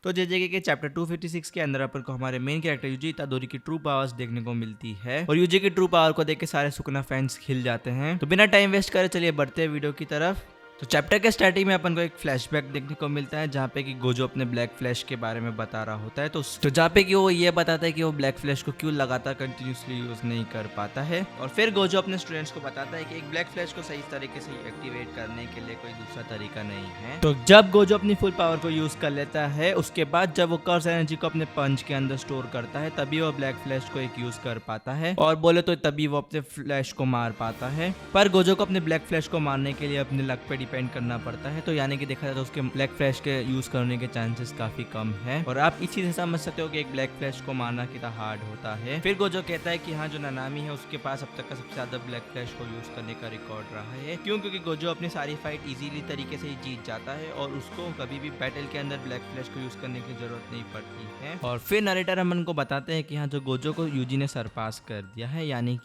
तो जेजेके के चैप्टर 256 के अंदर अपन को हमारे मेन कैरेक्टर यूजी इतादोरी की ट्रू पावर्स देखने को मिलती है और यूजी की ट्रू पावर को देख के सारे सुकुना फैंस खिल जाते हैं। तो बिना टाइम वेस्ट करे चलिए बढ़ते हैं वीडियो की तरफ। तो चैप्टर के स्टार्टिंग में अपन को एक फ्लैशबैक देखने को मिलता है जहाँ पे कि गोजो अपने ब्लैक फ्लैश के बारे में बता रहा होता है। तो जहाँ पे कि वो ये बताता है कि वो ब्लैक फ्लैश को क्यों लगातार कंटिन्यूसली यूज नहीं कर पाता है। और फिर गोजो अपने स्टूडेंट्स को बताता है कि एक ब्लैक फ्लैश को सही तरीके से एक्टिवेट करने के लिए कोई दूसरा तरीका नहीं है। तो जब गोजो अपनी फुल पावर को यूज कर लेता है उसके बाद जब वो कर्स एनर्जी को अपने पंच के अंदर स्टोर करता है तभी वो ब्लैक फ्लैश को एक यूज कर पाता है और बोले तो तभी वो अपने फ्लैश को मार पाता है। पर गोजो को अपने ब्लैक फ्लैश को मारने के लिए अपने लक पे डिपेंड करना पड़ता है। तो यानी कि देखा जाए तो उसके ब्लैक फ्लैश के यूज करने के चांसेस काफी कम है और आप इसी से समझ सकते हो कि एक ब्लैक फ्लैश को मारना कितना हार्ड होता है। फिर गोजो कहता है कि हाँ जो नानामी है उसके पास अब तक का सबसे ज्यादा ब्लैक फ्लैश को यूज करने का रिकॉर्ड रहा है। क्यों? क्योंकि गोजो अपनी सारी फाइट इजीली तरीके से ही जीत जाता है और उसको कभी भी बैटल के अंदर ब्लैक फ्लैश को यूज करने की जरूरत नहीं पड़ती है। और फिर नरेटर हमन को बताते हैं कि हाँ जो गोजो को यूजी ने सरपास कर दिया है, यानी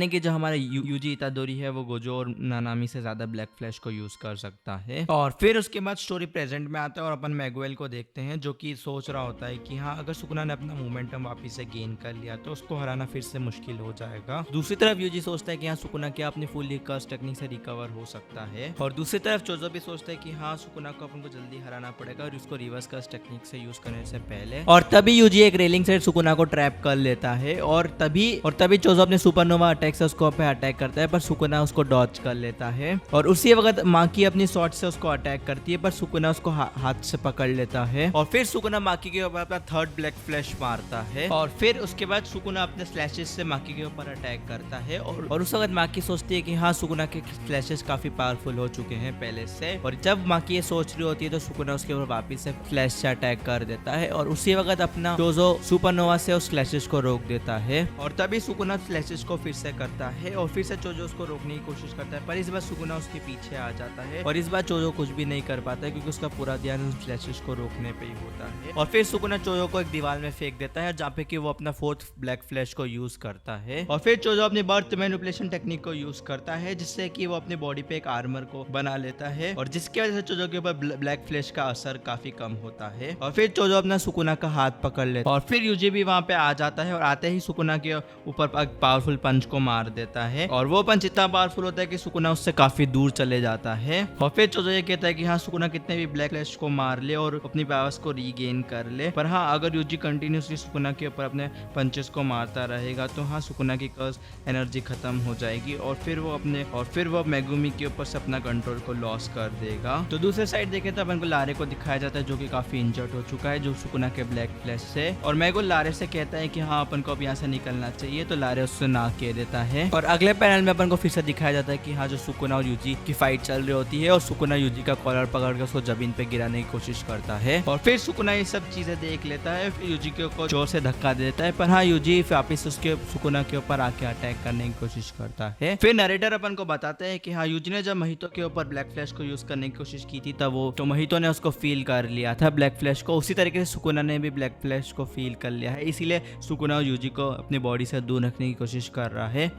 कि जो हमारे यूजी इतादोरी है वो गोजो और नानामी से ज्यादा ब्लैक फ्लैश को यूज कर सकता है। और फिर उसके बाद स्टोरी प्रेजेंट में आता है और अपन मैगुएल को देखते हैं जो कि सोच रहा होता है कि हाँ अगर सुकुना ने अपना मोमेंटम वापस से गेन कर लिया तो उसको हराना फिर से मुश्किल हो जाएगा। दूसरी तरफ यूजी सोचता है कि हाँ सुकुना क्या अपनी फुल्ली कर्स टेक्निक से रिकवर हो सकता है और दूसरी तरफ चोजो भी सोचता है कि हाँ सुकुना को अपन को जल्दी हराना पड़ेगा और उसको रिवर्स कर्स टेक्निक से यूज करने से पहले। और तभी यूजी एक रेलिंग से सुकुना को ट्रैप कर लेता है और तभी चोजो अपने सुपरनोवा अटैक से उसको पे अटैक करता है पर सुकुना उसको डॉज कर लेता है और उसी वक्त माकी अपनी शॉट से उसको अटैक करती है पर सुकुना उसको हाथ से पकड़ लेता है और फिर सुकुना माकी के ऊपर अपना थर्ड ब्लैक फ्लैश मारता है और फिर उसके बाद सुकुना अपने स्लैशेस से माकी के ऊपर अटैक करता है और उस वक्त माकी सोचती है कि हाँ सुकुना के फ्लैशेस काफी पावरफुल हो चुके हैं पहले से। और जब माकी ये सोच रही होती है तो सुकुना उसके ऊपर वापिस से फ्लैश से अटैक कर देता है और उसी वक्त अपना चोजो सुपरनोवा से उस फ्लैशेस को रोक देता है और तभी सुकुना फ्लैशेस को फिर से करता है और फिर से चोजो उसको रोकने की कोशिश करता है पर इस बार सुकुना उसके पीछे आ जाता है और इस बार चोजो कुछ भी नहीं कर पाता है क्योंकि उसका पूरा ध्यान उस फ्लैशेस को रोकने पे ही होता है। और फिर सुकुना चोजो को एक दीवार में फेंक देता है जहाँ पे कि वो अपना फोर्थ ब्लैक फ्लैश को यूज करता है और फिर चोजो अपनी बर्थ मैनिपुलेशन टेक्निक को यूज करता है जिससे कि वो अपनी बॉडी पे एक आर्मर को बना लेता है और जिसकी वजह से चोजो के ऊपर ब्लैक फ्लैश का असर काफी कम होता है। और फिर चोजो अपना सुकुना का हाथ पकड़ लेता है और फिर यूजी भी वहाँ पे आ जाता है और आते ही सुकुना के ऊपर पावरफुल पंच को मार देता है और वो पंच इतना पावरफुल होता है कि सुकुना उससे काफी दूर चले जाता है। और फिर चोजो ये कहता है कि हाँ सुकुना कितने भी ब्लैक फ्लैश को मार ले और अपनी पावर्स को रीगेन कर ले पर हाँ अगर यूजी कंटिन्यूसली सुकुना के ऊपर अपने पंचेस को मारता रहेगा तो हाँ सुकुना की कर्स एनर्जी खत्म हो जाएगी और फिर वो मेगुमी के ऊपर से अपना कंट्रोल को लॉस कर देगा। तो दूसरे साइड देखें तो अपन को लारे को दिखाया जाता है जो कि काफी इंजर्ड हो चुका है जो सुकुना के ब्लैक फ्लैश से और मैगो लारे से कहता है कि हाँ अपन को अब यहाँ से निकलना चाहिए तो लारे उससे ना कह देता है। और अगले पैनल में अपन को फिर से दिखाया जाता है कि हाँ जो सुकुना और यूजी की फाइट चल रही होती है और सुकुना यूजी का कॉलर पकड़ के उसको जमीन पे गिराने की कोशिश करता है और फिर सुकुना ये सब चीजें देख लेता है फिर यूजी को जोर से धक्का दे देता है पर हाँ यूजी वापिस उसके सुकुना के ऊपर आके अटैक करने की कोशिश करता है। फिर नरेटर अपन को बताते हैं कि हाँ यूजी ने जब महितो के ऊपर ब्लैक फ्लैश को यूज करने की कोशिश की थी तब तो महितो ने उसको फील कर लिया था ब्लैक फ्लैश को, उसी तरीके से सुकुना ने भी ब्लैक फ्लैश को फील कर लिया है इसीलिए सुकुना और यूजी को अपनी बॉडी से दूर रखने की कोशिश कर रहा है।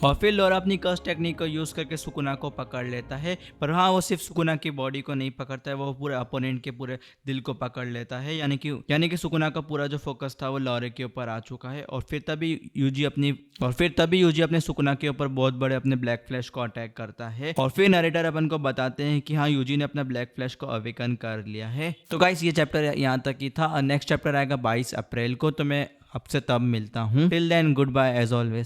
और फिर लोरा अपनी कर्स टेक्निक को यूज करके सुकुना को पकड़ लेता है पर हाँ वो सिर्फ सुकुना की बॉडी को नहीं पकड़ता है वो पूरे अपोनेंट के पूरे दिल को पकड़ लेता है यानी कि सुकुना का पूरा जो फोकस था वो लोरे के ऊपर आ चुका है। और फिर तभी यूजी अपने सुकुना के ऊपर बहुत बड़े अपने ब्लैक फ्लैश को अटैक करता है और फिर नरेटर अपन को बताते हैं कि हाँ यूजी ने अपना ब्लैक फ्लैश को अवेकन कर लिया है। तो गाइस ये चैप्टर यहाँ तक ही था और नेक्स्ट चैप्टर आएगा 22 अप्रैल को तो मैं आपसे तब मिलता हूँ। Till then good bye as always.